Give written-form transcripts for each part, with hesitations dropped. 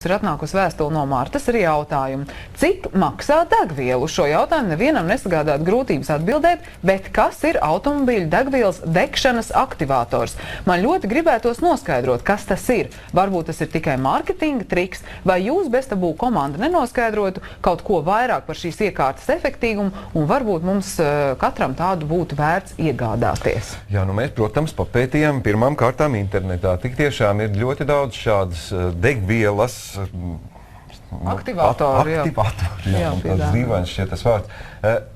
Ir atnākusi vēstule no Martas ar jautājumu, cik maksā degvielu? Šo jautājumu nevienam nesagādāt grūtības atbildēt, bet kas ir automobīļu degvielas degšanas aktivators? Man ļoti gribētos noskaidrot, kas tas ir. Varbūt tas ir tikai mārketinga triks, vai jūs Bestabū komanda nenoskaidrotu kaut ko vairāk par šīs iekārtas efektīgumu, un varbūt mums katram tādu būtu vērts iegādāties. Jā, nu mēs, protams, papētījām pirmām kārtām internetā. Tik tiešām ir ļoti daudz šādas degvielas aktivatori, jā, tāds dīvains šķiet tas vārds.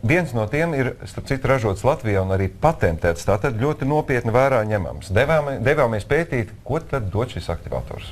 Viens no tiem ir, starp citu, ražots Latvijā un arī patentēts, tātad ļoti nopietni vērā ņemams. Devāmies pētīt, ko tad dod šis aktivators.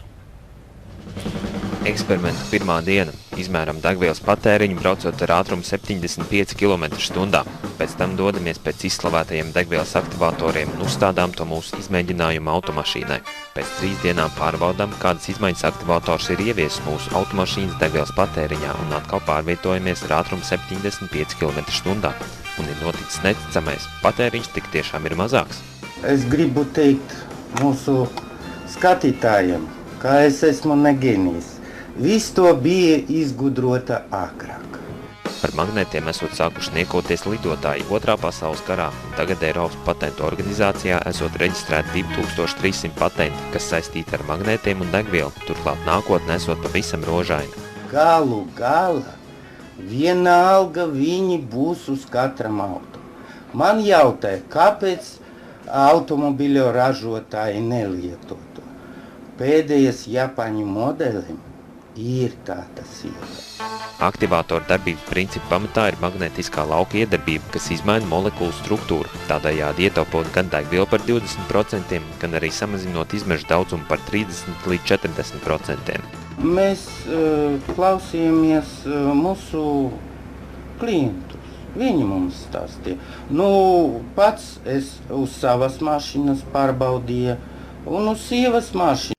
Eksperimenta pirmā diena. Izmēram degvielas patēriņu, braucot ar ātrumu 75 km/h. Pēc tam dodamies pēc izslavētajiem degvielas aktivatoriem un uzstādām to mūsu izmēģinājuma automašīnai. Pēc 3 dienām pārbaudām, kādas izmaiņas aktivators ir ieviesis mūsu automašīnas degvielas patēriņā un atkal pārvietojamies ar ātrumu 75 km/h. Un ir noticis neticamais. Patēriņš tik tiešām ir mazāks. Es gribu teikt mūsu skatītājiem, ka es esmu ne ģenijs. Viss to bija izgudrota agrāk. Par magnētiem esot sākuši niekoties lidotāji 2. pasaules karā, un tagad Eiropas patentu organizācijā esot reģistrēti 2300 patenti, kas saistīti ar magnētiem un degvielu, turklāt nākotnē esot pavisam rožaina. Galu galā, vienalga viņi būs uz katram auto. Man jautāja, kāpēc automobiļu ražotāji nelieto to. Pēdējais Japāņu modelim ir tādas iekārtas. Aktivātora darbības principa pamatā ir magnētiskā lauka iedarbība, kas izmaina molekulu struktūru, tādējādi ietaupot gan degvielu par 20%, gan arī samazinot izmešu daudzumu par 30 līdz 40%. Mēs klausījāmies mūsu klientus. Viņi mums stāstīja. Pats es uz savas mašīnas pārbaudīju un uz sievas mašīnas.